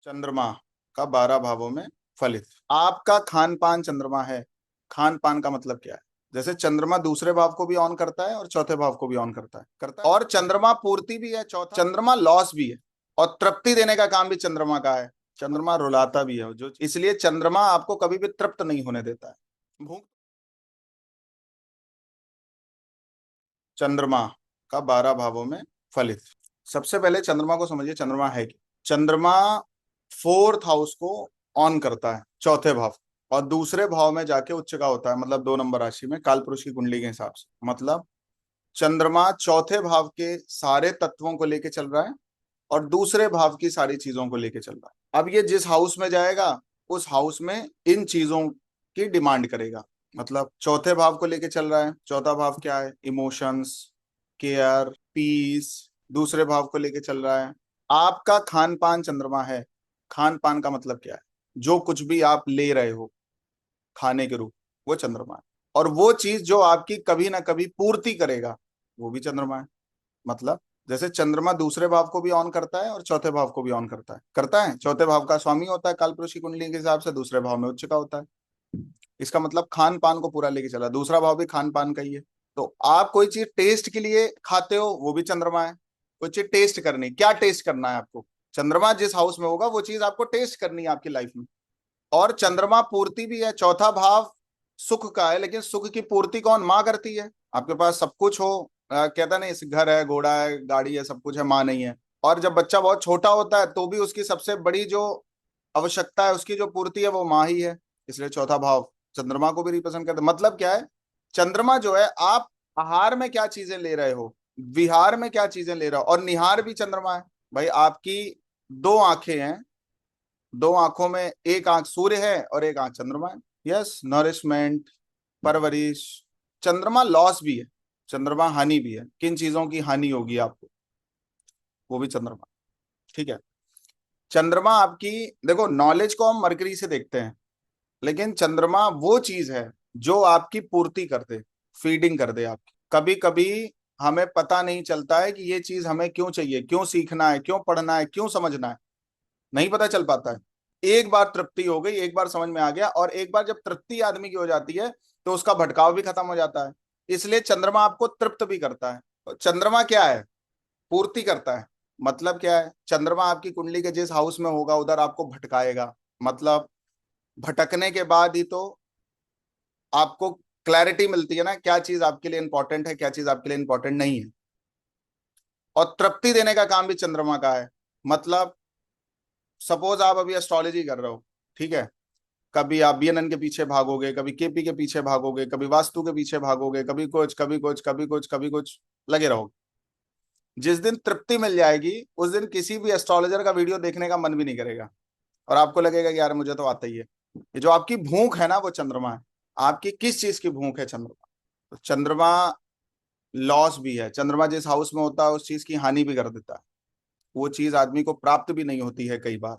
चंद्रमा का 12 भावों में फलित। आपका खान पान चंद्रमा है। खान पान का मतलब क्या है? जैसे चंद्रमा दूसरे भाव को भी ऑन करता है और चौथे भाव को भी ऑन करता है और चंद्रमा पूर्ति भी है, चौथा चंद्रमा लॉस भी है और तृप्ति देने का काम भी चंद्रमा का है। चंद्रमा रुलाता भी है, जो इसलिए चंद्रमा आपको कभी भी तृप्त नहीं होने देता है। भूख। चंद्रमा का 12 भावों में फलित। सबसे पहले चंद्रमा को समझिए, चंद्रमा है क्या। चंद्रमा फोर्थ हाउस को ऑन करता है, चौथे भाव, और दूसरे भाव में जाके उच्च का होता है, मतलब 2 नंबर राशि में कालपुरुष की कुंडली के हिसाब से। मतलब चंद्रमा चौथे भाव के सारे तत्वों को लेके चल रहा है और दूसरे भाव की सारी चीजों को लेके चल रहा है। अब ये जिस हाउस में जाएगा उस हाउस में इन चीजों की डिमांड करेगा। मतलब चौथे भाव को लेके चल रहा है, चौथा भाव क्या है? Emotions, care, peace. दूसरे भाव को लेके चल रहा है। आपका खान पान चंद्रमा है। खान पान का मतलब क्या है? जो कुछ भी आप ले रहे हो खाने के रूप, वो चंद्रमा है। और वो चीज जो आपकी कभी ना कभी पूर्ति करेगा, वो भी चंद्रमा है। मतलब जैसे चंद्रमा दूसरे भाव को भी ऑन करता है और चौथे भाव को भी ऑन करता है। चौथे भाव का स्वामी होता है कालपुरुष की कुंडली के हिसाब से, दूसरे भाव में उच्च का होता है। इसका मतलब खान पान को पूरा लेके चला। दूसरा भाव भी खान पान का ही है। तो आप कोई चीज टेस्ट के लिए खाते हो, वो भी चंद्रमा है। कोई चीज टेस्ट करनी, क्या टेस्ट करना है आपको? चंद्रमा जिस हाउस में होगा वो चीज आपको टेस्ट करनी है आपकी लाइफ में। और चंद्रमा पूर्ति भी है। चौथा भाव सुख का है, लेकिन सुख की पूर्ति कौन? माँ करती है। आपके पास सब कुछ हो, कहता नहीं, इस घर है, घोड़ा है, गाड़ी है, सब कुछ है, माँ नहीं है। और जब बच्चा बहुत छोटा होता है तो भी उसकी सबसे बड़ी जो आवश्यकता है, उसकी जो पूर्ति है, वो माँ ही है। इसलिए चौथा भाव चंद्रमा को भी रिप्रेजेंट करता है। मतलब क्या है? चंद्रमा जो है, आप आहार में क्या चीजें ले रहे हो, विहार में क्या चीजें ले रहे हो, और निहार भी चंद्रमा है। भाई आपकी दो आंखें हैं, दो आंखों में एक आंख सूर्य है और एक आंख चंद्रमा है। यस, नरिशमेंट, परवरिश। चंद्रमा लॉस भी है, चंद्रमा हानि भी है। किन चीजों की हानि होगी आपको, वो भी चंद्रमा। ठीक है। चंद्रमा आपकी, देखो, नॉलेज को हम मरकरी से देखते हैं, लेकिन चंद्रमा वो चीज है जो आपकी पूर्ति कर दे, फीडिंग कर दे आपकी। कभी कभी हमें पता नहीं चलता है कि ये चीज हमें क्यों चाहिए, क्यों सीखना है, क्यों पढ़ना है, क्यों समझना है, नहीं पता चल पाता है। एक बार तृप्ति हो गई, एक बार समझ में आ गया, और एक बार जब तृप्ति आदमी की हो जाती है तो उसका भटकाव भी खत्म हो जाता है। इसलिए चंद्रमा आपको तृप्त भी करता है। और चंद्रमा क्या है? पूर्ति करता है। मतलब क्या है? चंद्रमा आपकी कुंडली के जिस हाउस में होगा उधर आपको भटकाएगा। मतलब भटकने के बाद ही तो आपको क्लैरिटी मिलती है ना, क्या चीज आपके लिए इंपॉर्टेंट है, क्या चीज आपके लिए इंपॉर्टेंट नहीं है। और तृप्ति देने का काम भी चंद्रमा का है। मतलब सपोज आप अभी एस्ट्रोलॉजी कर रहे हो, ठीक है, कभी आप बीएनएन के पीछे भागोगे, कभी केपी के पीछे भागोगे, कभी वास्तु के पीछे भागोगे, कभी कुछ कभी कुछ कभी कुछ कभी कुछ, लगे रहोगे। जिस दिन तृप्ति मिल जाएगी उस दिन किसी भी एस्ट्रोलॉजर का वीडियो देखने का मन भी नहीं करेगा, और आपको लगेगा कि यार मुझे तो आता ही है। ये जो आपकी भूख है ना, वो चंद्रमा है। आपकी किस चीज की भूख है? चंद्रमा। तो चंद्रमा लॉस भी है। चंद्रमा जिस हाउस में होता है उस चीज की हानि भी कर देता है। वो चीज आदमी को प्राप्त भी नहीं होती है कई बार।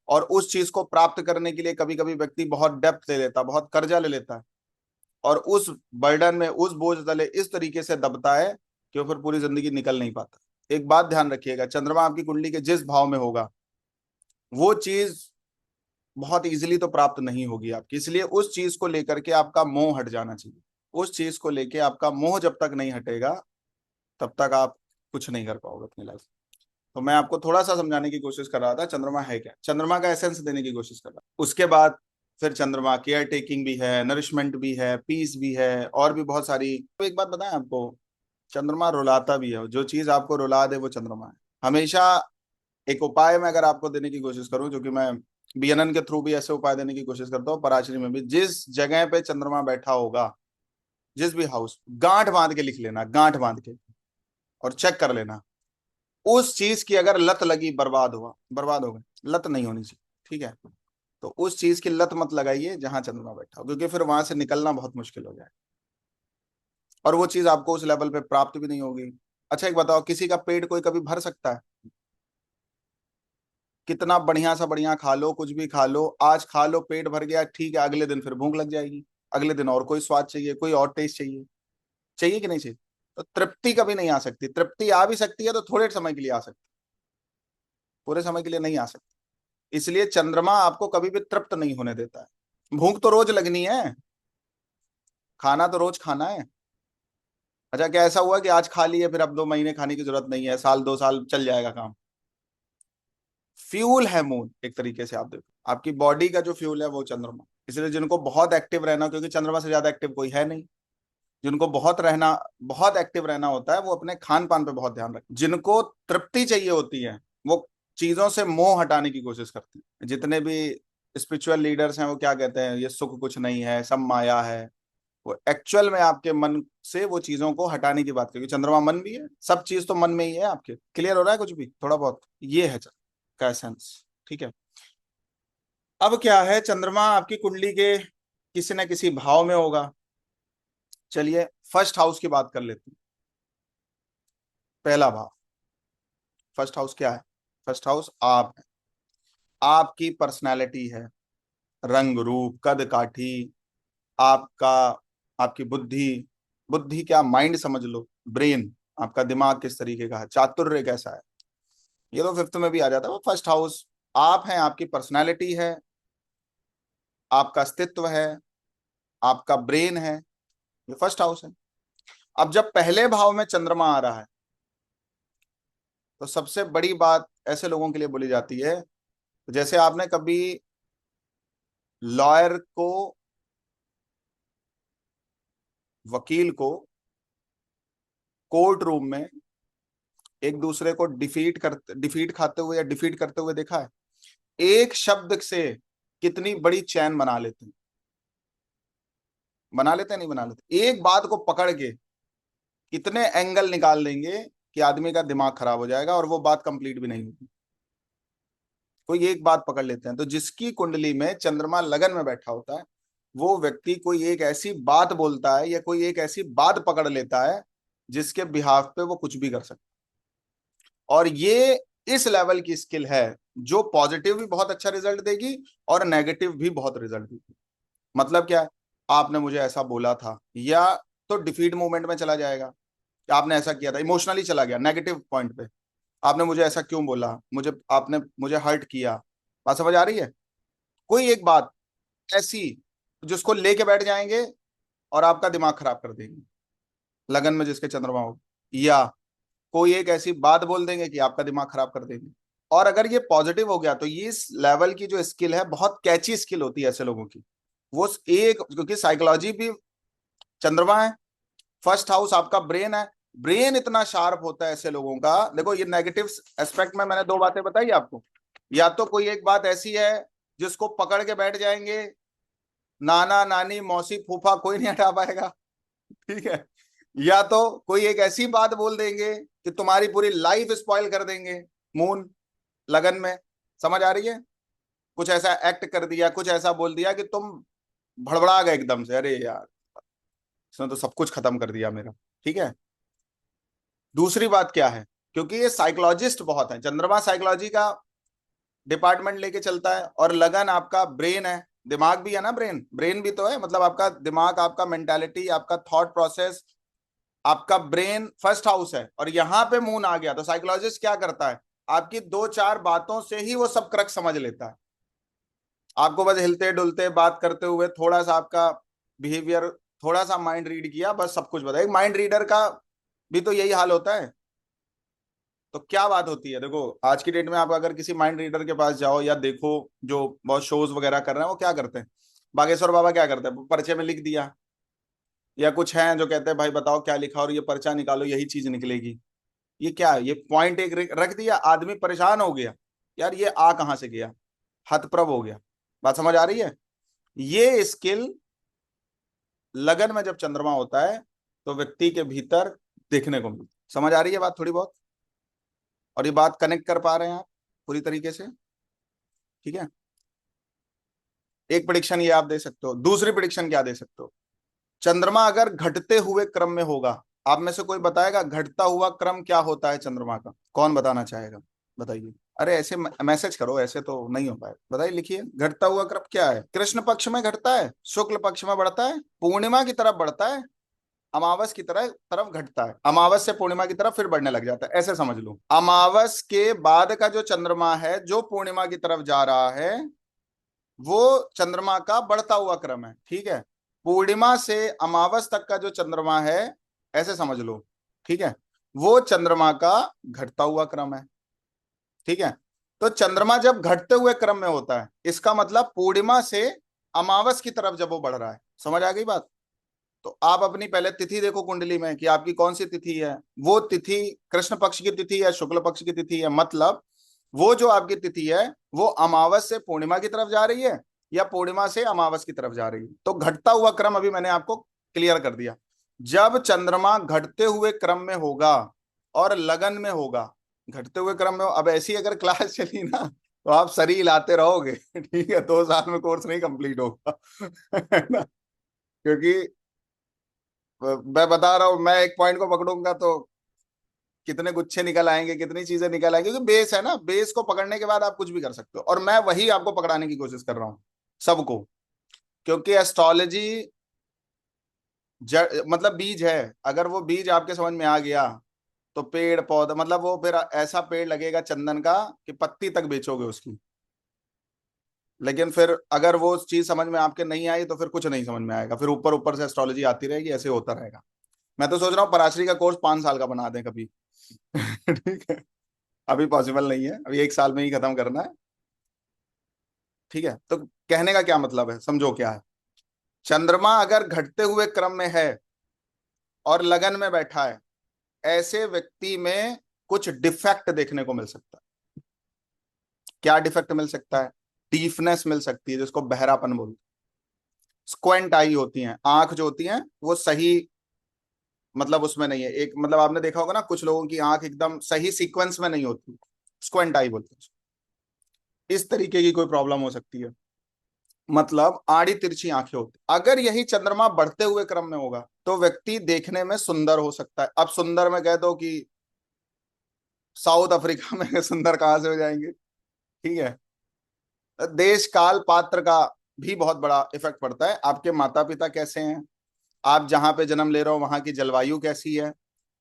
और उस चीज को प्राप्त करने के लिए कभी कभी व्यक्ति बहुत डेप्थ ले लेता, बहुत कर्जा ले लेता है, और उस बर्डन में, उस बोझ तले इस तरीके से दबता है कि वो फिर पूरी जिंदगी निकल नहीं पाता। एक बात ध्यान रखिएगा, चंद्रमा आपकी कुंडली के जिस भाव में होगा वो चीज बहुत इजीली तो प्राप्त नहीं होगी आपकी। इसलिए उस चीज को लेकर के आपका मोह हट जाना चाहिए। उस चीज को लेके आपका मोह जब तक नहीं हटेगा तब तक आप कुछ नहीं कर पाओगे अपनी लाइफ। तो मैं आपको थोड़ा सा समझाने की कोशिश कर रहा था चंद्रमा है क्या, चंद्रमा का एसेंस देने की कोशिश कर रहा था। उसके बाद फिर चंद्रमा केयर टेकिंग भी है, नरिशमेंट भी है, पीस भी है, और भी बहुत सारी। तो एक बात बताएं आपको, चंद्रमा रुलाता भी है। जो चीज आपको रुला दे वो चंद्रमा है हमेशा। एक उपाय मैं अगर आपको देने की कोशिश करूं, जो कि मैं बीएनएन के थ्रू भी ऐसे उपाय देने की कोशिश करता हूँ, पराशरी में भी, जिस जगह पे चंद्रमा बैठा होगा, जिस भी हाउस, गांठ बांध के लिख लेना, गांठ बांध के, और चेक कर लेना। उस चीज की अगर लत लगी, बर्बाद हुआ, बर्बाद हो गए। लत नहीं होनी चाहिए, ठीक है। तो उस चीज की लत मत लगाइए जहां चंद्रमा बैठा हो, क्योंकि फिर वहां से निकलना बहुत मुश्किल हो जाए, और वो चीज आपको उस लेवल पे प्राप्त भी नहीं होगी। अच्छा एक बताओ, किसी का पेट कोई कभी भर सकता है? कितना बढ़िया सा बढ़िया खा लो, कुछ भी खा लो, आज खा लो, पेट भर गया, ठीक है, अगले दिन फिर भूख लग जाएगी। अगले दिन और कोई स्वाद चाहिए, कोई और टेस्ट चाहिए। चाहिए कि नहीं चाहिए? तो तृप्ति कभी नहीं आ सकती। तृप्ति आ भी सकती है तो थोड़े समय के लिए आ सकती है, पूरे समय के लिए नहीं आ सकती। इसलिए चंद्रमा आपको कभी भी तृप्त नहीं होने देता है। भूख तो रोज लगनी है, खाना तो रोज खाना है। अच्छा, क्या ऐसा हुआ कि आज खा लिए फिर अब 2 महीने खाने की जरूरत नहीं है, साल 2 साल चल जाएगा काम? फ्यूल है मून एक तरीके से, आप देखो आपकी बॉडी का जो फ्यूल है वो चंद्रमा। इसलिए जिनको बहुत एक्टिव रहना, क्योंकि चंद्रमा से ज्यादा एक्टिव कोई है नहीं, जिनको बहुत एक्टिव रहना होता है वो अपने खान पान पे बहुत ध्यान रखते हैं। जिनको तृप्ति चाहिए होती है वो चीजों से मोह हटाने की कोशिश करते हैं। जितने भी स्पिरिचुअल लीडर्स हैं वो क्या कहते हैं, ये सुख कुछ नहीं है, सब माया है। वो एक्चुअल में आपके मन से वो चीजों को हटाने की बात करेगी। चंद्रमा मन भी है, सब चीज तो मन में ही है आपके। क्लियर हो रहा है कुछ भी थोड़ा बहुत? ये है का एसेंस। ठीक है, अब क्या है, चंद्रमा आपकी कुंडली के किसी न किसी भाव में होगा। चलिए फर्स्ट हाउस की बात कर लेते हैं। पहला भाव, फर्स्ट हाउस क्या है? फर्स्ट हाउस आप है, आपकी पर्सनालिटी है, रंग रूप कद काठी, आपका, आपकी बुद्धि, बुद्धि क्या, माइंड समझ लो, ब्रेन, आपका दिमाग किस तरीके का है, चातुर्य कैसा है, ये तो फिफ्थ में भी आ जाता है। वो फर्स्ट हाउस आप हैं, आपकी पर्सनालिटी है, आपका अस्तित्व है, आपका ब्रेन है, ये फर्स्ट हाउस है। अब जब पहले भाव में चंद्रमा आ रहा है तो सबसे बड़ी बात ऐसे लोगों के लिए बोली जाती है, जैसे आपने कभी लॉयर को, वकील को कोर्ट रूम में एक दूसरे को डिफीट खाते हुए या डिफीट करते हुए देखा है? एक शब्द से कितनी बड़ी चैन बना लेते हैं, बना लेते हैं नहीं बना लेते? एक बात को पकड़ के इतने एंगल निकाल देंगे कि आदमी का दिमाग खराब हो जाएगा और वो बात कंप्लीट भी नहीं होगी। कोई एक बात पकड़ लेते हैं। तो जिसकी कुंडली में चंद्रमा लगन में बैठा होता है वो व्यक्ति कोई एक ऐसी बात बोलता है या कोई एक ऐसी बात पकड़ लेता है जिसके बिहाफ पे वो कुछ भी कर सकता है। और ये इस लेवल की स्किल है जो पॉजिटिव भी बहुत अच्छा रिजल्ट देगी और नेगेटिव भी बहुत रिजल्ट देगी। मतलब क्या है, आपने मुझे ऐसा बोला था, या तो डिफीट मूवमेंट में चला जाएगा, आपने ऐसा किया था, इमोशनली चला गया नेगेटिव पॉइंट पे, आपने मुझे ऐसा क्यों बोला, आपने मुझे हर्ट किया। बात समझ आ रही है? कोई एक बात ऐसी जिसको लेके बैठ जाएंगे और आपका दिमाग खराब कर देंगे, लगन में जिसके चंद्रमा हो, या कोई एक ऐसी बात बोल देंगे कि आपका दिमाग खराब कर देंगे। और अगर ये पॉजिटिव हो गया तो ये इस लेवल की जो स्किल है बहुत कैची स्किल होती है ऐसे लोगों की। वो एक, क्योंकि साइकोलॉजी भी चंद्रमा है, फर्स्ट हाउस आपका ब्रेन है, ब्रेन इतना शार्प होता है ऐसे लोगों का। देखो ये नेगेटिव एस्पेक्ट में मैंने 2 बातें बताई आपको, या तो कोई एक बात ऐसी है जिसको पकड़ के बैठ जाएंगे, नाना नानी मौसी फूफा कोई नहीं हटा पाएगा, ठीक है, या तो कोई एक ऐसी बात बोल देंगे कि तुम्हारी पूरी लाइफ स्पॉइल कर देंगे, मून लगन में। समझ आ रही है? कुछ ऐसा एक्ट कर दिया, कुछ ऐसा बोल दिया कि तुम भड़बड़ा गए एकदम से, अरे यार इसने तो सब कुछ खत्म कर दिया मेरा। ठीक है, दूसरी बात क्या है, क्योंकि ये साइकोलॉजिस्ट बहुत है, चंद्रमा साइकोलॉजी का डिपार्टमेंट लेके चलता है, और लगन आपका ब्रेन है, दिमाग भी है ना, ब्रेन ब्रेन भी तो है, मतलब आपका दिमाग, आपका मेंटालिटी, आपका थॉट प्रोसेस, आपका ब्रेन फर्स्ट हाउस है। और यहाँ पे मून आ गया तो साइकोलॉजिस्ट क्या करता है, आपकी 2-4 बातों से ही वो सब क्रक समझ लेता है। आपको बस हिलते डुलते बात करते हुए थोड़ा सा आपका बिहेवियर, थोड़ा सा माइंड रीड किया, बस सब कुछ बताया। माइंड रीडर का भी तो यही हाल होता है। तो क्या बात होती है, देखो आज की डेट में आप अगर किसी माइंड रीडर के पास जाओ या देखो, जो बहुत शोज वगैरह कर रहे हैं, वो क्या करते हैं, बागेश्वर बाबा क्या करते हैं, पर्चे में लिख दिया, या कुछ हैं जो कहते हैं भाई बताओ क्या लिखा और ये पर्चा निकालो यही चीज निकलेगी। ये क्या है, ये पॉइंट एक रख दिया, आदमी परेशान हो गया, यार ये आ कहां से गया, हतप्रभ हो गया। बात समझ आ रही है? ये स्किल लगन में जब चंद्रमा होता है तो व्यक्ति के भीतर देखने को मिलती। समझ आ रही है बात थोड़ी बहुत? और ये बात कनेक्ट कर पा रहे हैं आप पूरी तरीके से? ठीक है, एक प्रिडिक्शन ये आप दे सकते हो। दूसरी प्रिडिक्शन क्या दे सकते हो, चंद्रमा अगर घटते हुए क्रम में होगा, आप में से कोई बताएगा घटता हुआ क्रम क्या होता है चंद्रमा का? कौन बताना चाहेगा, बताइए। अरे ऐसे मैसेज करो, ऐसे तो नहीं हो पाएगा, बताइए लिखिए, घटता हुआ क्रम क्या है? कृष्ण पक्ष में घटता है, शुक्ल पक्ष में बढ़ता है, पूर्णिमा की तरफ बढ़ता है, अमावस की तरफ घटता है, अमावस से पूर्णिमा की तरफ फिर बढ़ने लग जाता है, ऐसे समझ लो। अमावस के बाद का जो चंद्रमा है जो पूर्णिमा की तरफ जा रहा है वो चंद्रमा का बढ़ता हुआ क्रम है, ठीक है। पूर्णिमा से अमावस तक का जो चंद्रमा है, ऐसे समझ लो, ठीक है, वो चंद्रमा का घटता हुआ क्रम है, ठीक है। तो चंद्रमा जब घटते हुए क्रम में होता है, इसका मतलब पूर्णिमा से अमावस की तरफ जब वो बढ़ रहा है, समझ आ गई बात। तो आप अपनी पहले तिथि देखो कुंडली में कि आपकी कौन सी तिथि है, वो तिथि कृष्ण पक्ष की तिथि है, शुक्ल पक्ष की तिथि है, मतलब वो जो आपकी तिथि है वो अमावस से पूर्णिमा की तरफ जा रही है या पूर्णिमा से अमावस की तरफ जा रही है। तो घटता हुआ क्रम अभी मैंने आपको क्लियर कर दिया। जब चंद्रमा घटते हुए क्रम में होगा और लगन में होगा, घटते हुए क्रम में अब ऐसी अगर क्लास चली ना तो आप सरी हिलाते रहोगे ठीक है, 2 साल में कोर्स नहीं कंप्लीट होगा है ना। क्योंकि मैं बता रहा हूं, मैं एक पॉइंट को पकड़ूंगा तो कितने गुच्छे निकल आएंगे, कितनी चीजें निकल आएंगी, क्योंकि बेस है ना, बेस को पकड़ने के बाद आप कुछ भी कर सकते हो, और मैं वही आपको पकड़ाने की कोशिश कर रहा हूँ सबको। क्योंकि एस्ट्रोलॉजी जड़ मतलब बीज है, अगर वो बीज आपके समझ में आ गया तो पेड़ पौधा, मतलब वो फिर ऐसा पेड़ लगेगा चंदन का कि पत्ती तक बेचोगे उसकी। लेकिन फिर अगर वो चीज समझ में आपके नहीं आई तो फिर कुछ नहीं समझ में आएगा, फिर ऊपर ऊपर से एस्ट्रोलॉजी आती रहेगी, ऐसे होता रहेगा। मैं तो सोच रहा हूँ पराशरी का कोर्स 5 साल का बना दें कभी ठीक है, अभी पॉसिबल नहीं है, अभी 1 साल में ही खत्म करना है, ठीक है। तो कहने का क्या मतलब है, समझो क्या है। चंद्रमा अगर घटते हुए क्रम में है और लगन में बैठा है, ऐसे व्यक्ति में कुछ डिफेक्ट देखने को मिल सकता है। क्या डिफेक्ट मिल सकता है? डीफनेस मिल सकती है, जिसको बहरापन बोलते हैं। स्क्वेंट आई होती हैं, आंख जो होती हैं वो सही, मतलब उसमें नहीं है, एक मतलब आपने देखा होगा ना कुछ लोगों की आंख एकदम सही सीक्वेंस में नहीं होती, स्क्वेंट आई बोलते हैं। इस तरीके की कोई प्रॉब्लम हो सकती है, मतलब आड़ी तिरछी आंखें होती। अगर यही चंद्रमा बढ़ते हुए क्रम में होगा तो व्यक्ति देखने में सुंदर हो सकता है। अब सुंदर में कह दो कि साउथ अफ्रीका में सुंदर कहां से हो जाएंगे, ठीक है। देश काल पात्र का भी बहुत बड़ा इफेक्ट पड़ता है, आपके माता पिता कैसे हैं, आप जहां पे जन्म ले रहे हो वहां की जलवायु कैसी है।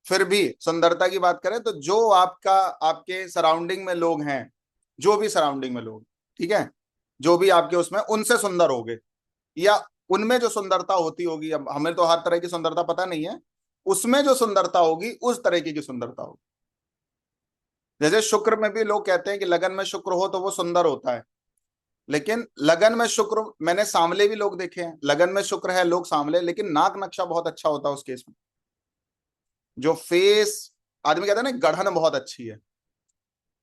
फिर भी सुंदरता की बात करें तो जो आपका आपके सराउंडिंग में लोग हैं, जो भी सराउंडिंग में लोग, ठीक है, जो भी आपके उसमें उनसे सुंदर होगे, या उनमें जो सुंदरता होती होगी, अब हमें तो हर तरह की सुंदरता पता नहीं है, उसमें जो सुंदरता होगी उस तरीके की सुंदरता होगी। जैसे शुक्र में भी लोग कहते हैं कि लगन में शुक्र हो तो वो सुंदर होता है, लेकिन लगन में शुक्र, मैंने सांवले भी लोग देखे हैं, लगन में शुक्र है लोग सांवले, लेकिन नाक नक्शा बहुत अच्छा होता है उस केस में। जो फेस, आदमी कहता है ना गढ़न बहुत अच्छी है,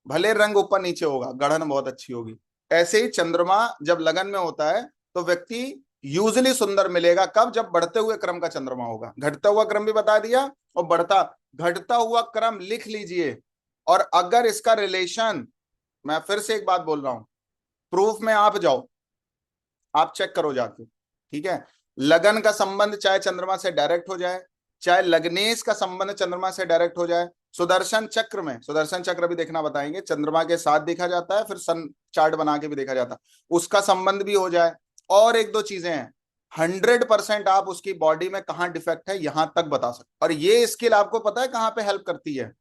भले रंग ऊपर नीचे होगा, गढ़न बहुत अच्छी होगी। ऐसे ही चंद्रमा जब लगन में होता है तो व्यक्ति यूजली सुंदर मिलेगा, कब? जब बढ़ते हुए क्रम का चंद्रमा होगा। घटता हुआ क्रम भी बता दिया, और बढ़ता, घटता हुआ क्रम लिख लीजिए। और अगर इसका रिलेशन, मैं फिर से एक बात बोल रहा हूं, प्रूफ में आप जाओ, आप चेक करो जाके, ठीक है। लगन का संबंध चाहे चंद्रमा से डायरेक्ट हो जाए, चाहे लग्नेश का संबंध चंद्रमा से डायरेक्ट हो जाए, सुदर्शन चक्र में, सुदर्शन चक्र भी देखना बताएंगे, चंद्रमा के साथ देखा जाता है, फिर सन चार्ट बना के भी देखा जाता है, उसका संबंध भी हो जाए। और एक दो चीजें हैं, 100% आप उसकी बॉडी में कहाँ डिफेक्ट है यहां तक बता सकते। और ये स्किल आपको पता है कहाँ पे हेल्प करती है?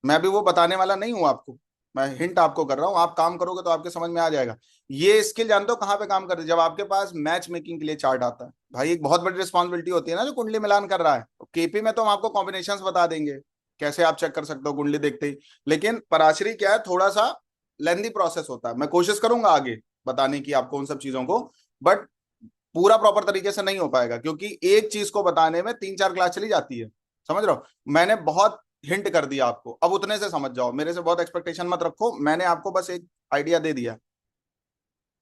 मैं भी वो बताने वाला नहीं हूं आपको, मैं हिंट आपको कर रहा हूं, आप काम करोगे तो आपके समझ में आ जाएगा। ये स्किल जानते हो कहाँ पे काम करती है? जब आपके पास मैच मेकिंग के लिए चार्ट आता है, भाई एक बहुत बड़ी रिस्पॉन्सिबिलिटी होती है ना जो कुंडली मिलान कर रहा है। केपी में तो हम आपको कॉम्बिनेशन बता देंगे कैसे आप चेक कर सकते हो कुंडली देखते ही, लेकिन पराशरी क्या है, थोड़ा सा लेंदी प्रोसेस होता है। मैं कोशिश करूंगा आगे बताने की आपको उन सब चीजों को, बट पूरा प्रॉपर तरीके से नहीं हो पाएगा, क्योंकि एक चीज को बताने में 3-4 क्लास चली जाती है, समझ रहे हो। मैंने बहुत हिंट कर दिया आपको, अब उतने से समझ जाओ, मेरे से बहुत एक्सपेक्टेशन मत रखो, मैंने आपको बस एक आइडिया दे दिया।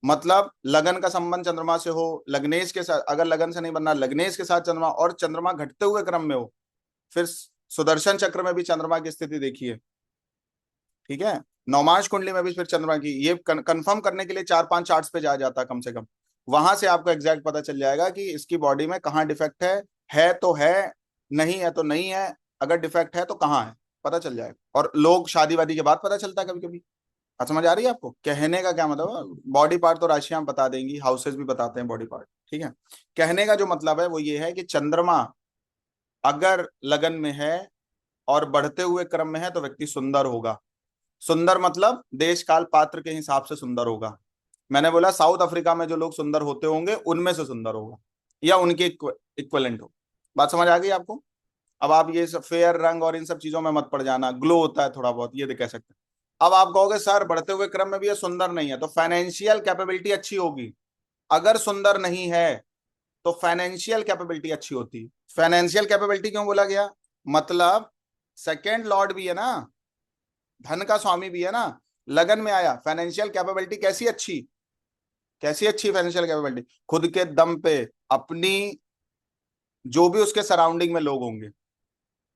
मतलब लगन का संबंध चंद्रमा से हो, लग्नेश के साथ, अगर लगन से नहीं बनना, लग्नेश के साथ चंद्रमा, और चंद्रमा घटते हुए क्रम में हो, फिर सुदर्शन चक्र में भी चंद्रमा की स्थिति देखिए, ठीक है। नौमांश कुंडली में भी फिर चंद्रमा की, ये कंफर्म करने के लिए 4-5 चार्ट्स पे जाया जाता है कम से कम, वहां से आपको एग्जैक्ट पता चल जाएगा कि इसकी बॉडी में कहाँ डिफेक्ट है तो है, नहीं है तो नहीं है, अगर डिफेक्ट है तो कहाँ है, पता चल जाएगा। और लोग शादी वादी के बाद पता चलता है कभी कभी। समझ आ रही है आपको कहने का क्या मतलब? बॉडी पार्ट तो राशियां बता देंगी, हाउसेस भी बताते हैं बॉडी पार्ट, ठीक है। कहने का जो मतलब है वो ये है कि चंद्रमा अगर लगन में है और बढ़ते हुए क्रम में है तो व्यक्ति सुंदर होगा। सुंदर मतलब देश काल पात्र के हिसाब से सुंदर होगा। मैंने बोला साउथ अफ्रीका में जो लोग सुंदर होते होंगे उनमें से सुंदर होगा, या उनके इक्वलेंट हो। बात समझ आ गई आपको? अब आप ये सब फेयर रंग और इन सब चीजों में मत पड़ जाना, ग्लो होता है थोड़ा बहुत, ये कह सकते हैं। अब आप कहोगे सर बढ़ते हुए क्रम में भी ये सुंदर नहीं है, तो फाइनेंशियल कैपेबिलिटी अच्छी होगी। अगर सुंदर नहीं है तो फाइनेंशियल कैपेबिलिटी अच्छी होती। फाइनेंशियल कैपेबिलिटी क्यों बोला गया? मतलब सेकेंड लॉर्ड भी है ना, धन का स्वामी भी है ना, लगन में आया, फाइनेंशियल कैपेबिलिटी कैसी अच्छी, कैसी अच्छी फाइनेंशियल कैपेबिलिटी, खुद के दम पे अपनी, जो भी उसके सराउंडिंग में लोग होंगे,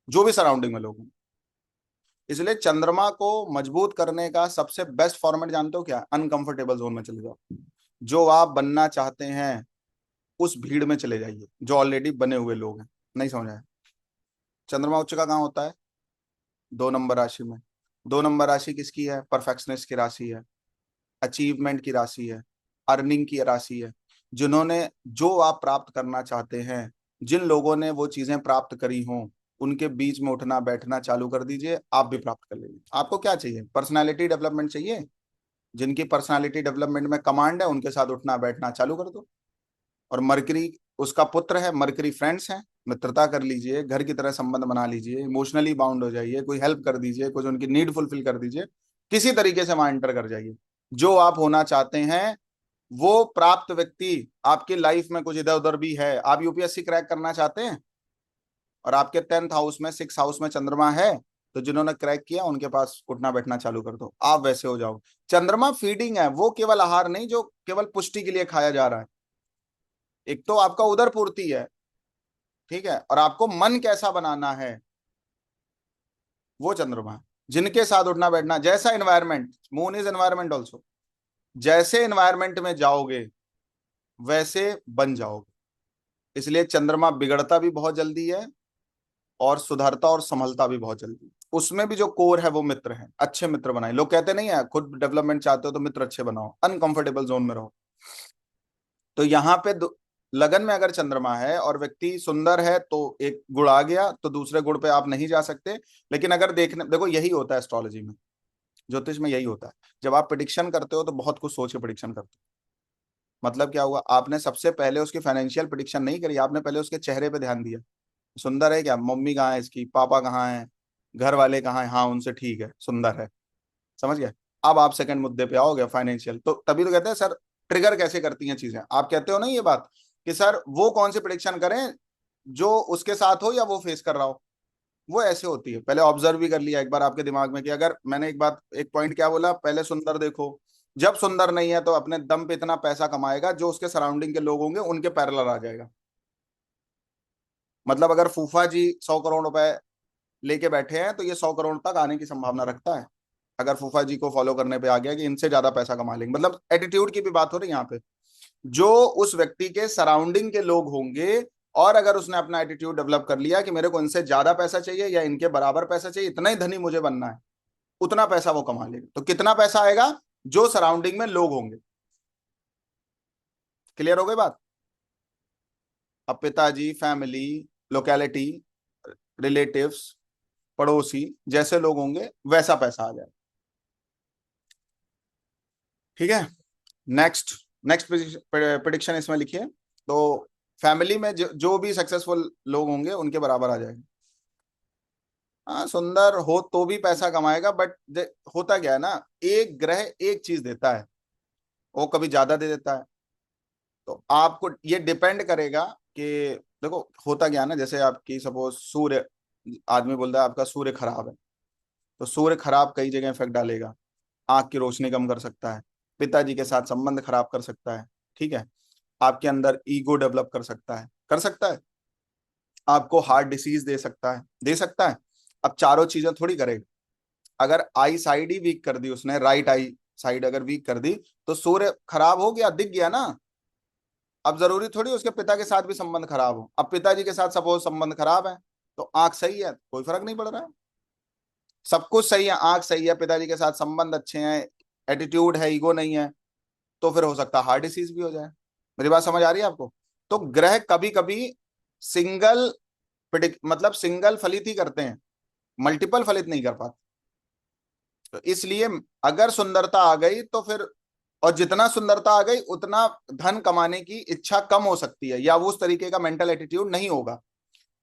जो भी सराउंडिंग में लोग होंगे। इसलिए चंद्रमा को मजबूत करने का सबसे बेस्ट फॉर्मेट जानते हो क्या? अनकंफर्टेबल जोन में चले जाओ। जो आप बनना चाहते हैं उस भीड़ में चले जाइए जो ऑलरेडी बने हुए लोग हैं। नहीं समझ आया? चंद्रमा उच्च का कहाँ होता है? 2 नंबर राशि में। 2 नंबर राशि किसकी है? परफेक्शनिस्ट की राशि है, अचीवमेंट की राशि है, अर्निंग की राशि है। जिन्होंने, जो आप प्राप्त करना चाहते हैं, जिन लोगों ने वो चीजें प्राप्त करी हों, उनके बीच में उठना बैठना चालू कर दीजिए, आप भी प्राप्त कर लीजिए। आपको क्या चाहिए? पर्सनालिटी डेवलपमेंट चाहिए? जिनकी पर्सनालिटी डेवलपमेंट में कमांड है उनके साथ उठना बैठना चालू कर दो। और मरकरी उसका पुत्र है, मरकरी फ्रेंड्स हैं, मित्रता कर लीजिए, घर की तरह संबंध बना लीजिए, इमोशनली बाउंड हो जाइए, कोई हेल्प कर दीजिए, कुछ उनकी नीड फुलफिल कर दीजिए, किसी तरीके से वहां एंटर कर जाइए। जो आप होना चाहते हैं वो प्राप्त व्यक्ति आपकी लाइफ में कुछ इधर उधर भी है। आप यूपीएससी क्रैक करना चाहते हैं और आपके 10th हाउस में 6th हाउस में चंद्रमा है, तो जिन्होंने क्रैक किया उनके पास उठना बैठना चालू कर दो, आप वैसे हो जाओ। चंद्रमा फीडिंग है, वो केवल आहार नहीं जो केवल पुष्टि के लिए खाया जा रहा है। एक तो आपका उदर पूर्ति है, ठीक है, और आपको मन कैसा बनाना है, वो चंद्रमा है। जिनके साथ उठना बैठना, जैसा environment, moon is environment also, जैसे एनवायरमेंट में जाओगे वैसे बन जाओगे। इसलिए चंद्रमा बिगड़ता भी बहुत जल्दी है और सुधरता और संभलता भी बहुत जल्दी। उसमें भी जो कोर है वो मित्र है, अच्छे मित्र बनाए। लोग कहते नहीं है खुद डेवलपमेंट चाहते हो तो मित्र अच्छे बनाओ, अनकंफर्टेबल जोन में रहो। तो यहाँ पे लगन में अगर चंद्रमा है और व्यक्ति सुंदर है तो एक गुण आ गया, तो दूसरे गुण पे आप नहीं जा सकते। लेकिन अगर देखने, देखो यही होता है एस्ट्रोलॉजी में, ज्योतिष में यही होता है। जब आप प्रिडिक्शन करते हो तो बहुत कुछ सोच के प्रिडिक्शन करते हो। मतलब क्या हुआ, आपने सबसे पहले उसकी फाइनेंशियल प्रिडिक्शन नहीं करी, आपने पहले उसके चेहरे पे ध्यान दिया। सुंदर है क्या? मम्मी कहाँ है इसकी, पापा कहाँ है, घर वाले कहाँ है, हाँ उनसे ठीक है, सुंदर है। समझ गए? अब आप सेकंड मुद्दे पे आओगे, फाइनेंशियल। तो तभी तो कहते हैं सर ट्रिगर कैसे करती हैं चीजें। आप कहते हो ना ये बात कि सर वो कौन सी प्रिडिक्शन करें जो उसके साथ हो या वो फेस कर रहा हो। वो ऐसे होती है, पहले ऑब्जर्व भी कर लिया एक बार आपके दिमाग में कि अगर मैंने एक बात, एक पॉइंट क्या बोला, पहले सुंदर देखो। जब सुंदर नहीं है तो अपने दम पे इतना पैसा कमाएगा जो उसके सराउंडिंग के लोग होंगे उनके पैरेलल आ जाएगा। मतलब अगर फूफा जी 100 करोड़ रुपए लेके बैठे हैं तो ये 100 करोड़ तक आने की संभावना रखता है, अगर फूफा जी को फॉलो करने पे आ गया कि इनसे ज्यादा पैसा कमा लेंगे। मतलब एटीट्यूड की भी बात हो रही है यहाँ पे, जो उस व्यक्ति के सराउंडिंग के लोग होंगे। और अगर उसने अपना एटीट्यूड डेवलप कर लिया कि मेरे को इनसे ज्यादा पैसा चाहिए या इनके बराबर पैसा चाहिए, इतना ही धनी मुझे बनना है, उतना पैसा वो कमा लेगा। तो कितना पैसा आएगा? जो सराउंडिंग में लोग होंगे। क्लियर हो गई बात? अब पिताजी, फैमिली, लोकेलिटी, रिलेटिव्स, पड़ोसी जैसे लोग होंगे वैसा पैसा आ जाएगा। ठीक है। नेक्स्ट, नेक्स्ट प्रिडिक्शन इसमें लिखिए। तो फैमिली में जो भी सक्सेसफुल लोग होंगे उनके बराबर आ जाएंगे। हाँ सुंदर हो तो भी पैसा कमाएगा, बट होता क्या है ना, एक ग्रह एक चीज देता है, वो कभी ज्यादा दे देता है। तो आपको ये डिपेंड करेगा कि, देखो होता क्या है ना, जैसे आपकी सपोज सूर्य, आदमी बोलता है आपका सूर्य खराब है, तो सूर्य खराब कई जगह इफेक्ट डालेगा। आंख की रोशनी कम कर सकता है, पिताजी के साथ संबंध खराब कर सकता है, ठीक है, आपके अंदर ईगो डेवलप कर सकता है, कर सकता है, आपको हार्ट डिसीज दे सकता है, दे सकता है। अब चारों चीजें थोड़ी करेगा। अगर आई साइड ही वीक कर दी उसने, राइट आई साइड अगर वीक कर दी, तो सूर्य खराब हो गया, दिख गया ना। अब जरूरी थोड़ी उसके पिता के साथ भी संबंध खराब हो। अब पिताजी के साथ सपोज संबंध खराब है तो आंख सही है, कोई फर्क नहीं पड़ रहा है, सब कुछ सही है, आंख सही है, पिताजी के साथ संबंध अच्छे हैं, एटीट्यूड है, ईगो नहीं है, तो फिर हो सकता है हार्ट डिसीज भी हो जाए। मेरी बात समझ आ रही है आपको? तो ग्रह कभी कभी सिंगल मतलब सिंगल फलित ही करते हैं, मल्टीपल फलित नहीं कर पाते। तो इसलिए अगर सुंदरता आ गई तो फिर, और जितना सुंदरता आ गई उतना धन कमाने की इच्छा कम हो सकती है, या वो उस तरीके का मेंटल एटीट्यूड नहीं होगा।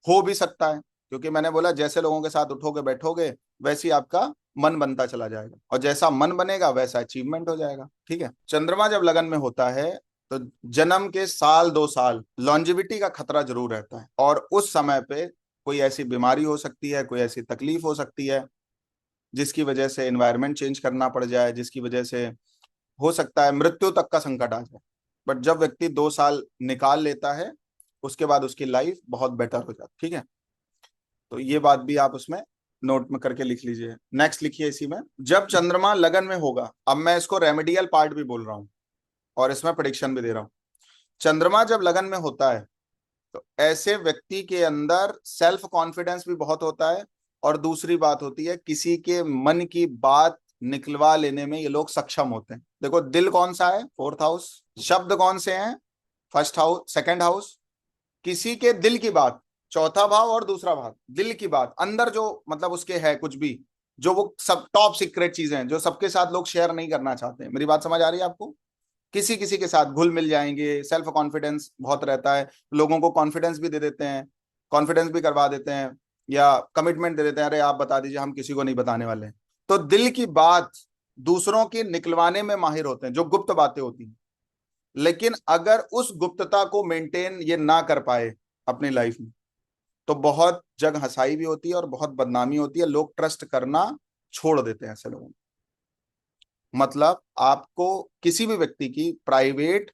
हो भी सकता है, क्योंकि मैंने बोला जैसे लोगों के साथ उठोगे बैठोगे वैसे ही आपका मन बनता चला जाएगा, और जैसा मन बनेगा वैसा अचीवमेंट हो जाएगा। ठीक है। चंद्रमा जब लगन में होता है तो जन्म के साल 2 साल लॉन्जिविटी का खतरा जरूर रहता है, और उस समय पे कोई ऐसी बीमारी हो सकती है, कोई ऐसी तकलीफ हो सकती है जिसकी वजह से एनवायरनमेंट चेंज करना पड़ जाए, जिसकी वजह से हो सकता है मृत्यु तक का संकट आ जाए। बट जब व्यक्ति 2 साल निकाल लेता है उसके बाद उसकी लाइफ बहुत बेटर हो जाती। ठीक है, तो ये बात भी आप उसमें नोट में करके लिख लीजिए। नेक्स्ट लिखिए इसी में, जब चंद्रमा लगन में होगा, अब मैं इसको रेमेडियल पार्ट भी बोल रहा हूं और इसमें प्रिडिक्शन भी दे रहा हूं। चंद्रमा जब लगन में होता है तो ऐसे व्यक्ति के अंदर सेल्फ कॉन्फिडेंस भी बहुत होता है, और दूसरी बात होती है किसी के मन की बात निकलवा लेने में ये लोग सक्षम होते हैं। देखो दिल कौन सा है, 4th हाउस। शब्द कौन से हैं, 1st हाउस, 2nd हाउस। किसी के दिल की बात, 4था भाव और दूसरा भाव, दिल की बात अंदर जो मतलब उसके है कुछ भी, जो वो सब टॉप सीक्रेट चीजें हैं जो सबके साथ लोग शेयर नहीं करना चाहते हैं। मेरी बात समझ आ रही है आपको? किसी किसी के साथ घुल मिल जाएंगे, सेल्फ कॉन्फिडेंस बहुत रहता है, लोगों को कॉन्फिडेंस भी दे देते हैं, कॉन्फिडेंस भी करवा देते हैं, या कमिटमेंट दे देते हैं, अरे आप बता दीजिए हम किसी को नहीं बताने वाले हैं। तो दिल की बात दूसरों की निकलवाने में माहिर होते हैं, जो गुप्त बातें होती हैं। लेकिन अगर उस गुप्तता को मेंटेन ये ना कर पाए अपनी लाइफ में, तो बहुत जग हंसाई भी होती है और बहुत बदनामी होती है, लोग ट्रस्ट करना छोड़ देते हैं ऐसे लोगों को। मतलब आपको किसी भी व्यक्ति की प्राइवेट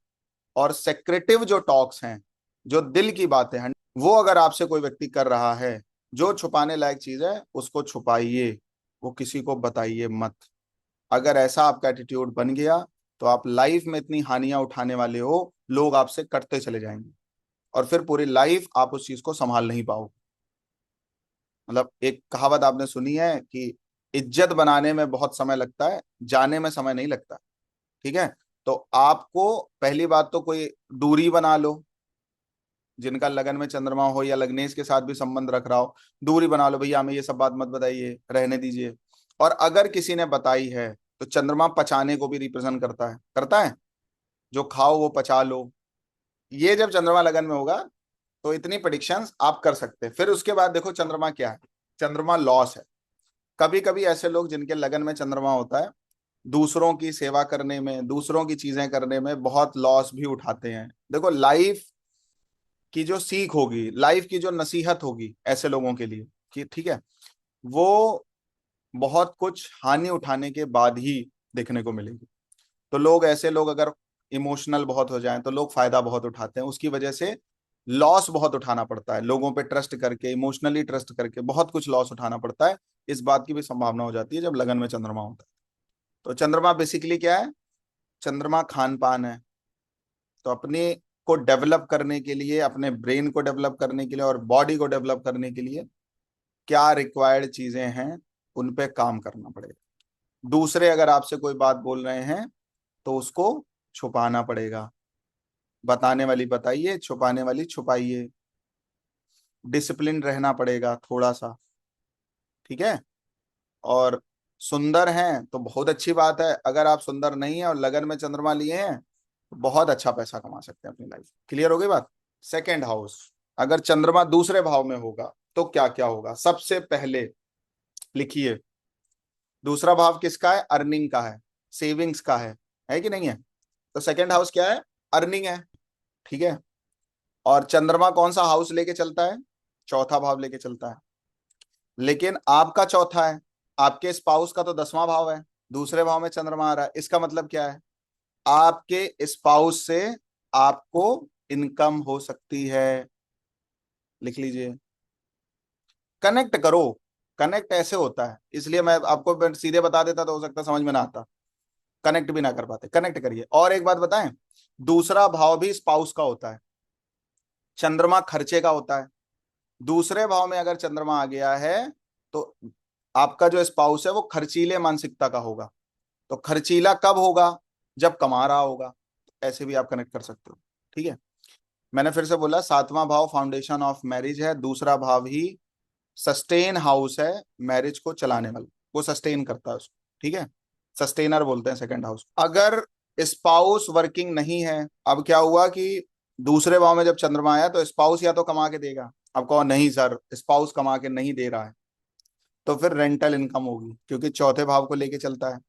और सेक्रेटिव जो टॉक्स हैं, जो दिल की बातें हैं, वो अगर आपसे कोई व्यक्ति कर रहा है, जो छुपाने लायक चीज है उसको छुपाइए, वो किसी को बताइए मत। अगर ऐसा आपका एटीट्यूड बन गया तो आप लाइफ में इतनी हानियां उठाने वाले हो, लोग आपसे कटते चले जाएंगे, और फिर पूरी लाइफ आप उस चीज को संभाल नहीं पाओगे। मतलब एक कहावत आपने सुनी है कि इज्जत बनाने में बहुत समय लगता है, जाने में समय नहीं लगता। ठीक है, तो आपको पहली बात तो कोई दूरी बना लो, जिनका लगन में चंद्रमा हो या लग्नेश के साथ भी संबंध रख रहा हो, दूरी बना लो, भैया हमें ये सब बात मत बताइए, रहने दीजिए। और अगर किसी ने बताई है तो चंद्रमा पचाने को भी रिप्रेजेंट करता है, करता है, जो खाओ वो पचा लो। ये जब चंद्रमा लगन में होगा तो इतनी प्रिडिक्शंस आप कर सकते हैं। फिर उसके बाद देखो चंद्रमा क्या है, चंद्रमा लॉस है। कभी कभी ऐसे लोग जिनके लगन में चंद्रमा होता है, दूसरों की सेवा करने में, दूसरों की चीजें करने में बहुत लॉस भी उठाते हैं। देखो लाइफ की जो सीख होगी, लाइफ की जो नसीहत होगी ऐसे लोगों के लिए कि ठीक है, वो बहुत कुछ हानि उठाने के बाद ही देखने को मिलेगी। तो लोग, ऐसे लोग अगर इमोशनल बहुत हो जाएं तो लोग फायदा बहुत उठाते हैं, उसकी वजह से लॉस बहुत उठाना पड़ता है, लोगों पे ट्रस्ट करके, इमोशनली ट्रस्ट करके बहुत कुछ लॉस उठाना पड़ता है। इस बात की भी संभावना हो जाती है जब लगन में चंद्रमा होता है। तो चंद्रमा बेसिकली क्या है, चंद्रमा खान पान है। तो अपने को डेवलप करने के लिए, अपने ब्रेन को डेवलप करने के लिए और बॉडी को डेवलप करने के लिए क्या रिक्वायर्ड चीजें हैं, उन पे काम करना पड़ेगा। दूसरे अगर आपसे कोई बात बोल रहे हैं तो उसको छुपाना पड़ेगा, बताने वाली बताइए, छुपाने वाली छुपाइए। डिसिप्लिन रहना पड़ेगा थोड़ा सा। ठीक है, और सुंदर हैं तो बहुत अच्छी बात है, अगर आप सुंदर नहीं है और लगन में चंद्रमा लिए हैं तो बहुत अच्छा पैसा कमा सकते हैं अपनी लाइफ। क्लियर हो गई बात? 2nd हाउस, अगर चंद्रमा दूसरे भाव में होगा तो क्या क्या होगा, सबसे पहले लिखिए। दूसरा भाव किसका है, अर्निंग का है, सेविंग्स का है कि नहीं है? तो 2nd हाउस क्या है, अर्निंग है। ठीक है, और चंद्रमा कौन सा हाउस लेके चलता है, 4था भाव लेके चलता है। लेकिन आपका चौथा है, आपके स्पाउस का तो 10वां भाव है, दूसरे भाव में चंद्रमा आ रहा है। इसका मतलब क्या है, आपके स्पाउस से आपको इनकम हो सकती है। लिख लीजिए, कनेक्ट करो। कनेक्ट ऐसे होता है, इसलिए मैं आपको सीधे बता देता तो हो सकता समझ में ना आता, कनेक्ट भी ना कर पाते। कनेक्ट करिए। और एक बात बताएं, दूसरा भाव भी स्पाउस का होता है, चंद्रमा खर्चे का होता है। दूसरे भाव में अगर चंद्रमा आ गया है तो आपका जो स्पाउस है वो खर्चीले मानसिकता का होगा। तो खर्चीला कब होगा, जब कमा रहा होगा। ऐसे भी आप कनेक्ट कर सकते हो। ठीक है, मैंने फिर से बोला, सातवां भाव फाउंडेशन ऑफ मैरिज है, दूसरा भाव ही सस्टेन हाउस है, मैरिज को चलाने वाला, वो सस्टेन करता है उसको, ठीक है, सस्टेनर बोलते हैं सेकंड हाउस। अगर स्पाउस वर्किंग नहीं है, अब क्या हुआ कि दूसरे भाव में जब चंद्रमा आया तो स्पाउस या तो कमा के देगा, अब कहो नहीं सर स्पाउस कमा के नहीं दे रहा है, तो फिर रेंटल इनकम होगी, क्योंकि चौथे भाव को लेके चलता है,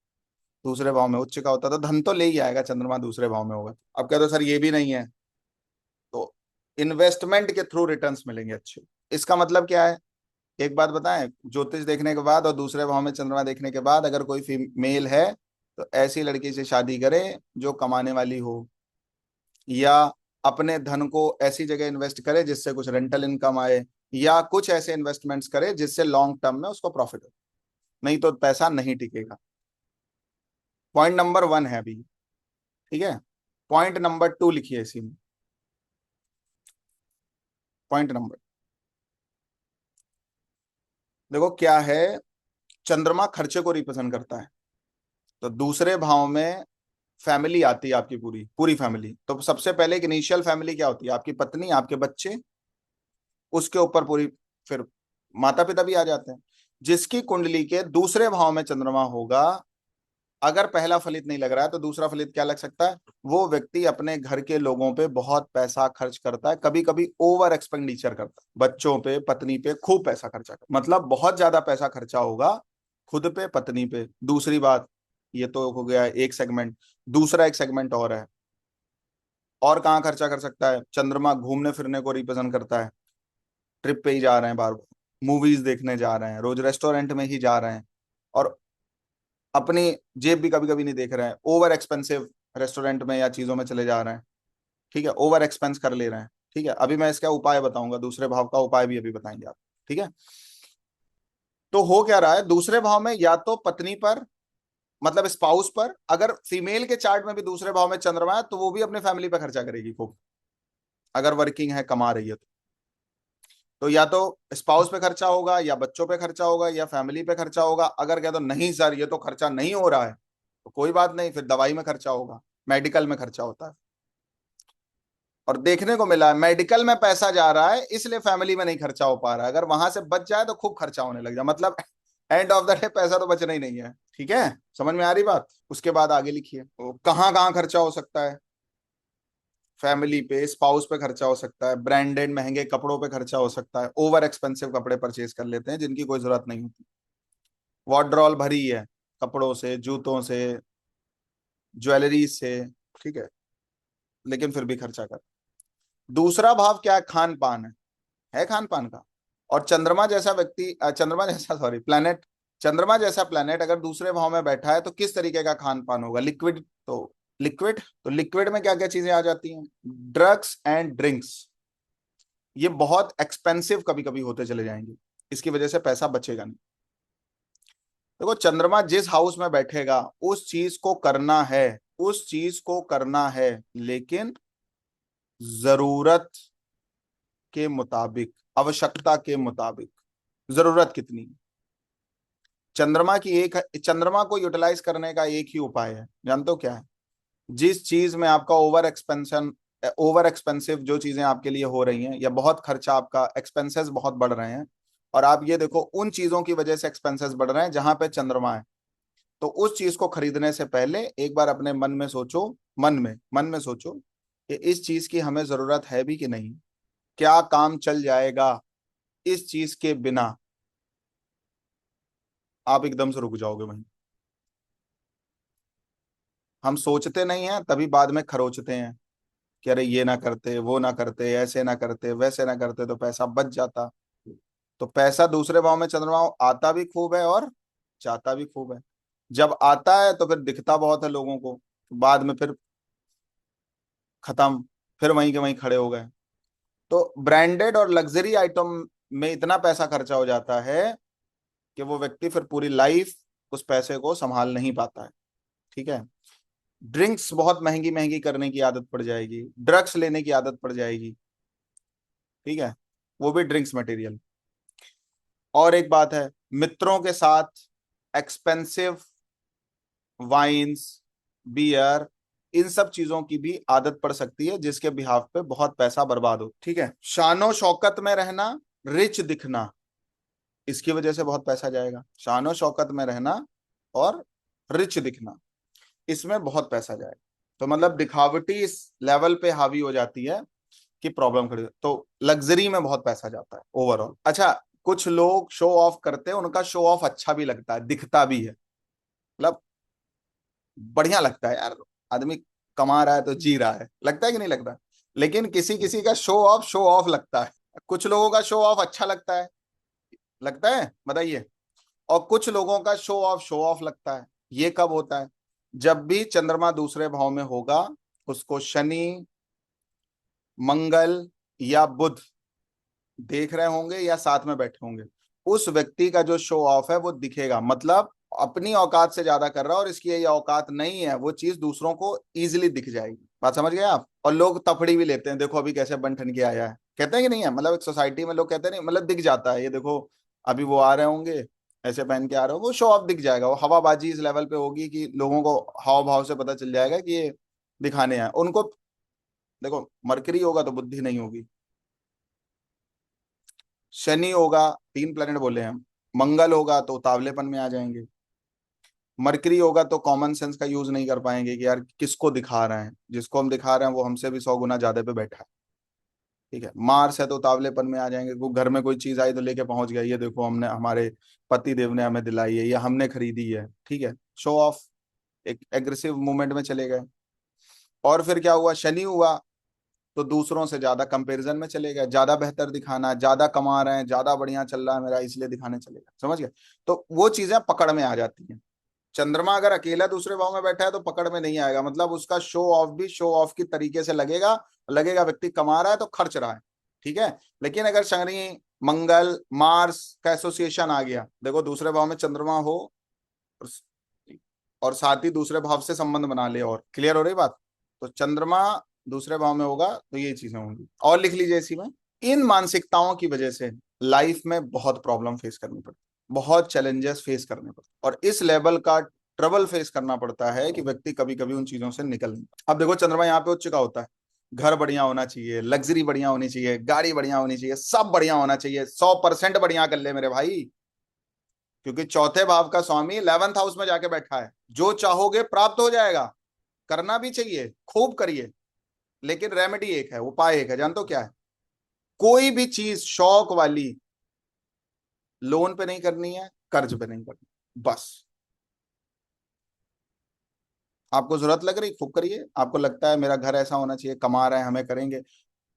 दूसरे भाव में उच्च का होता है, तो धन तो ले ही आएगा चंद्रमा दूसरे भाव में होगा। अब कह दो सर ये भी नहीं है, तो इन्वेस्टमेंट के थ्रू रिटर्न्स मिलेंगे अच्छे। इसका मतलब क्या है, एक बात बताएं, ज्योतिष देखने के बाद और दूसरे भाव में चंद्रमा देखने के बाद अगर कोई फीमेल है तो ऐसी लड़की से शादी करे जो कमाने वाली हो, या अपने धन को ऐसी जगह इन्वेस्ट करे जिससे कुछ रेंटल इनकम आए, या कुछ ऐसे इन्वेस्टमेंट्स करे जिससे लॉन्ग टर्म में उसको प्रॉफिट हो, नहीं तो पैसा नहीं टिकेगा। पॉइंट नंबर 1 है अभी, ठीक है। पॉइंट नंबर 2 लिखिए इसी में, पॉइंट नंबर, देखो क्या है, चंद्रमा खर्चे को रिप्रेजेंट करता है, तो दूसरे भाव में फैमिली आती है आपकी पूरी पूरी फैमिली, तो सबसे पहले एक इनिशियल फैमिली क्या होती है, आपकी पत्नी आपके बच्चे, उसके ऊपर पूरी, फिर माता पिता भी आ जाते हैं। जिसकी कुंडली के दूसरे भाव में चंद्रमा होगा, अगर पहला फलित नहीं लग रहा है तो दूसरा फलित क्या लग सकता है, वो व्यक्ति अपने घर के लोगों पे बहुत पैसा खर्च करता है, कभी कभी ओवर एक्सपेंडिचर करता है, बच्चों पे पत्नी पे खूब पैसा खर्चा करता है, मतलब बहुत ज्यादा पैसा खर्चा होगा खुद पे पत्नी पे। दूसरी बात, ये तो हो गया एक सेगमेंट, दूसरा एक सेगमेंट और है, और कहाँ खर्चा कर सकता है, चंद्रमा घूमने फिरने को रिप्रेजेंट करता है, ट्रिप पे ही जा रहे हैं बार बार, मूवीज देखने जा रहे हैं, रोज रेस्टोरेंट में ही जा रहे हैं, और अपनी जेब भी कभी कभी नहीं देख रहे हैं, ओवर एक्सपेंसिव रेस्टोरेंट में या चीजों में चले जा रहे हैं, ठीक है, ओवर एक्सपेंस कर ले रहे हैं, ठीक है। अभी मैं इसका उपाय बताऊंगा, दूसरे भाव का उपाय भी अभी बताएंगे आप, ठीक है। तो हो क्या रहा है, दूसरे भाव में या तो पत्नी पर, मतलब स्पाउस पर, अगर फीमेल के चार्ट में भी दूसरे भाव में चंद्रमा है तो वो भी अपने फैमिली पर खर्चा करेगी खूब, अगर वर्किंग है कमा रही है तो या तो स्पाउस पे खर्चा होगा, या बच्चों पे खर्चा होगा, या फैमिली पे खर्चा होगा। अगर कह दो नहीं सर ये तो खर्चा नहीं हो रहा है, तो कोई बात नहीं, फिर दवाई में खर्चा होगा, मेडिकल में खर्चा होता है। और देखने को मिला है मेडिकल में पैसा जा रहा है इसलिए फैमिली में नहीं खर्चा हो पा रहा है, अगर वहां से बच जाए तो खूब खर्चा होने लग जाए, मतलब एंड ऑफ द डे पैसा तो बचना ही नहीं है, ठीक है। समझ में आ रही बात, उसके बाद आगे लिखिए, तो कहाँ कहाँ खर्चा हो सकता है, फैमिली पे, स्पाउस पे खर्चा हो सकता है, ब्रांडेड महंगे कपड़ों पे खर्चा हो सकता है, ओवर एक्सपेंसिव कपड़े परचेज कर लेते हैं जिनकी कोई जरूरत नहीं होती, वॉर्डरोल भरी है कपड़ों से, जूतों से, ज्वेलरी से, ठीक है, लेकिन फिर भी खर्चा कर। दूसरा भाव क्या है, खान पान है खान पान का, और चंद्रमा जैसा व्यक्ति, चंद्रमा जैसा सॉरी प्लेनेट, चंद्रमा जैसा प्लेनेट अगर दूसरे भाव में बैठा है तो किस तरीके का खान पान होगा, लिक्विड, तो लिक्विड में क्या क्या चीजें आ जाती हैं, ड्रग्स एंड ड्रिंक्स, ये बहुत एक्सपेंसिव कभी कभी होते चले जाएंगे, इसकी वजह से पैसा बचेगा नहीं। देखो चंद्रमा जिस हाउस में बैठेगा उस चीज को करना है, उस चीज को करना है, लेकिन जरूरत के मुताबिक, आवश्यकता के मुताबिक, जरूरत कितनी, चंद्रमा की एक, चंद्रमा को यूटिलाइज करने का एक ही उपाय है, जानते हो क्या है, जिस चीज में आपका ओवर एक्सपेंसिव जो चीजें आपके लिए हो रही हैं, या बहुत खर्चा, आपका एक्सपेंसेस बहुत बढ़ रहे हैं, और आप ये देखो उन चीजों की वजह से एक्सपेंसेस बढ़ रहे हैं जहां पे चंद्रमा है, तो उस चीज को खरीदने से पहले एक बार अपने मन में सोचो, मन में सोचो कि इस चीज की हमें जरूरत है भी कि नहीं, क्या काम चल जाएगा इस चीज के बिना, आप एकदम से रुक जाओगे वहीं। हम सोचते नहीं हैं तभी बाद में खरोचते हैं कि अरे ये ना करते, वो ना करते, ऐसे ना करते, वैसे ना करते तो पैसा बच जाता। तो पैसा दूसरे भाव में चंद्रमा आता भी खूब है और जाता भी खूब है, जब आता है तो फिर दिखता बहुत है लोगों को, बाद में फिर खत्म, फिर वहीं के वहीं खड़े हो गए। तो ब्रांडेड और लग्जरी आइटम में इतना पैसा खर्चा हो जाता है कि वो व्यक्ति फिर पूरी लाइफ उस पैसे को संभाल नहीं पाता है, ठीक है। ड्रिंक्स बहुत महंगी महंगी करने की आदत पड़ जाएगी, ड्रग्स लेने की आदत पड़ जाएगी, ठीक है, वो भी ड्रिंक्स मटेरियल। और एक बात है, मित्रों के साथ एक्सपेंसिव वाइन्स, बियर, इन सब चीजों की भी आदत पड़ सकती है, जिसके बिहाफ पे बहुत पैसा बर्बाद हो। ठीक है, शानो शौकत में रहना, रिच दिखना, इसकी वजह से बहुत पैसा जाएगा। शानो शौकत में रहना और रिच दिखना, इसमें बहुत पैसा जाएगा। तो मतलब दिखावटी इस लेवल पे हावी हो जाती है कि प्रॉब्लम खड़ी, तो लग्जरी में बहुत पैसा जाता है ओवरऑल। अच्छा, कुछ लोग शो ऑफ करते हैं, उनका शो ऑफ अच्छा भी लगता है, दिखता भी है, मतलब बढ़िया लगता है यार, आदमी कमा रहा है तो जी रहा है, लगता है कि नहीं लगता। लेकिन किसी किसी का शो ऑफ लगता है। कुछ लोगों का शो ऑफ अच्छा लगता है बताइए। और कुछ लोगों का शो ऑफ लगता है। ये कब होता है? जब भी चंद्रमा दूसरे भाव में होगा, उसको शनि, मंगल या बुध देख रहे होंगे या साथ में बैठे होंगे, उस व्यक्ति का जो शो ऑफ है वो दिखेगा, मतलब अपनी औकात से ज्यादा कर रहा है और इसकी ये औकात नहीं है, वो चीज दूसरों को इजीली दिख जाएगी। बात समझ गए आप? और लोग तफड़ी भी लेते हैं, देखो अभी कैसे बन ठन के आया है, कहते हैं कि नहीं है, मतलब एक सोसाइटी में लोग कहते हैं नहीं, मतलब दिख जाता है, ये देखो अभी वो आ रहे होंगे, ऐसे पहन के आ रहे हो, वो शो ऑफ दिख जाएगा। वो हवाबाजी इस लेवल पे होगी कि लोगों को हाव भाव से पता चल जाएगा कि ये दिखाने हैं उनको। देखो, मरकरी होगा तो बुद्धि नहीं होगी, शनि होगा, तीन प्लेनेट बोले हैं, मंगल होगा तो उतावलेपन में आ जाएंगे, मरकरी होगा तो कॉमन सेंस का यूज नहीं कर पाएंगे कि यार किसको दिखा रहे हैं, जिसको हम दिखा रहे हैं वो हमसे भी 100 गुना ज्यादा पे बैठा है। ठीक है, मार्स है तो उतावलेपन में आ जाएंगे, वो घर में कोई चीज आई तो लेके पहुंच गया, ये देखो हमने, हमारे पति देव ने हमें दिलाई है, या हमने खरीदी है। ठीक है, शो ऑफ, एक एग्रेसिव मूवमेंट में चले गए। और फिर क्या हुआ, शनि हुआ तो दूसरों से ज्यादा कंपैरिजन में चले गए, ज्यादा बेहतर दिखाना, ज्यादा कमा रहे हैं, ज्यादा बढ़िया चल रहा है मेरा, इसलिए दिखाने चले गए। समझ गए? तो वो चीजें पकड़ में आ जाती हैं। चंद्रमा अगर अकेला दूसरे भाव में बैठा है तो पकड़ में नहीं आएगा, मतलब उसका शो ऑफ भी शो ऑफ की तरीके से लगेगा, लगेगा व्यक्ति कमा रहा है तो खर्च रहा है। ठीक है, लेकिन अगर शनि, मंगल, मार्स का एसोसिएशन आ गया, देखो दूसरे भाव में चंद्रमा हो और और साथ ही दूसरे भाव से संबंध बना ले, और क्लियर हो रही बात। तो चंद्रमा दूसरे भाव में होगा तो ये चीजें होंगी। और लिख लीजिए इसी में, इन मानसिकताओं की वजह से लाइफ में बहुत प्रॉब्लम फेस करनी पड़ती, बहुत चैलेंजेस फेस करने पड़ते, और इस लेवल का ट्रबल फेस करना पड़ता है कि व्यक्ति कभी कभी उन चीजों से निकल नहीं। अब देखो चंद्रमा यहाँ पे उच्च का होता है, घर बढ़िया होना चाहिए, लग्जरी बढ़िया होनी चाहिए, गाड़ी बढ़िया होनी चाहिए, सब बढ़िया होना चाहिए, 100% बढ़िया कर ले मेरे भाई, क्योंकि चौथे भाव का स्वामी 11th हाउस में जाके बैठा है। जो चाहोगे प्राप्त हो जाएगा, करना भी चाहिए, खूब करिए, लेकिन रेमेडी एक है, उपाय एक है, जानते हो क्या है? कोई भी चीज शौक वाली लोन पे नहीं करनी है, कर्ज पे नहीं करनी, बस। आपको जरूरत लग रही खूब करिए, आपको लगता है मेरा घर ऐसा होना चाहिए, कमा रहे हैं हमें, करेंगे,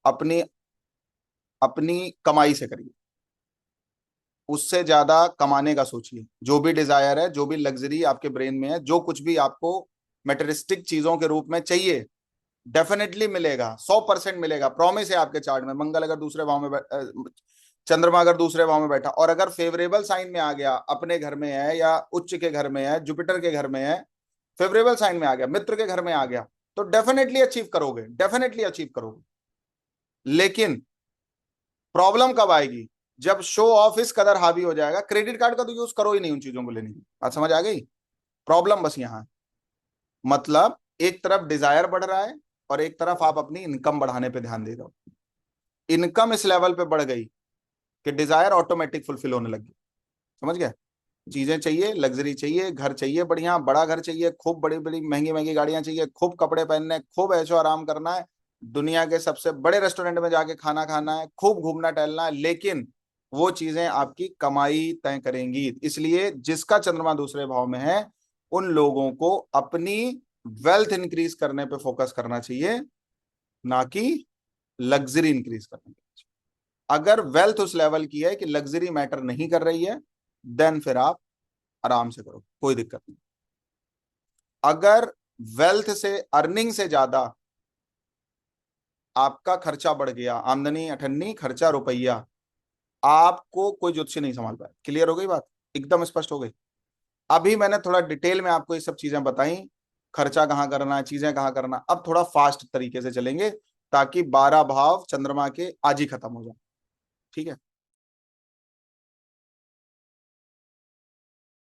अपनी अपनी कमाई से करिए, उससे ज्यादा कमाने का सोचिए। जो भी डिजायर है, जो भी लग्जरी आपके ब्रेन में है, जो कुछ भी आपको मेटेरिस्टिक चीजों के रूप में चाहिए, डेफिनेटली मिलेगा, 100% मिलेगा, प्रॉमिस है आपके चार्ट में। मंगल अगर दूसरे भाव में चंद्रमा अगर दूसरे भाव में बैठा, और अगर फेवरेबल साइन में आ गया, अपने घर में है या उच्च के घर में है, जुपिटर के घर में है, फेवरेबल साइन में आ गया, मित्र के घर में आ गया, तो डेफिनेटली अचीव करोगे, डेफिनेटली अचीव करोगे। लेकिन प्रॉब्लम कब आएगी? जब शो ऑफ इस कदर हावी हो जाएगा, क्रेडिट कार्ड का तो यूज करो ही नहीं उन चीजों को लेने की। बात समझ आ गई? प्रॉब्लम बस यहाँ है, मतलब एक तरफ डिजायर बढ़ रहा है और एक तरफ आप अपनी इनकम बढ़ाने पे ध्यान दे रहे हो। इनकम इस लेवल पे बढ़ गई कि डिजायर ऑटोमेटिक फुलफिल होने लगी। समझ गए? चीजें चाहिए, लग्जरी चाहिए, घर चाहिए बढ़िया, बड़ा घर चाहिए, खूब बड़ी बड़ी महंगी महंगी गाड़ियां चाहिए, खूब कपड़े पहनने, खूब ऐशो आराम करना है, दुनिया के सबसे बड़े रेस्टोरेंट में जाके खाना खाना है, खूब घूमना टहलना है, लेकिन वो चीजें आपकी कमाई तय करेंगी। इसलिए जिसका चंद्रमा दूसरे भाव में है, उन लोगों को अपनी वेल्थ इंक्रीज करने पे फोकस करना चाहिए, ना कि लग्जरी इंक्रीज करने पे। अगर वेल्थ उस लेवल की है कि लग्जरी मैटर नहीं कर रही है, देन फिर आप आराम से करो, कोई दिक्कत नहीं। अगर वेल्थ से, अर्निंग से ज्यादा आपका खर्चा बढ़ गया, आमदनी अठन्नी खर्चा रुपया, आपको कोई ज्योतिषी नहीं संभाल पाए। क्लियर हो गई बात? एकदम स्पष्ट हो गई? अभी मैंने थोड़ा डिटेल में आपको ये सब चीजें बताई, खर्चा कहाँ करना है, चीजें कहाँ करना। अब थोड़ा फास्ट तरीके से चलेंगे, ताकि 12 भाव चंद्रमा के आज ही खत्म हो जाए। ठीक है?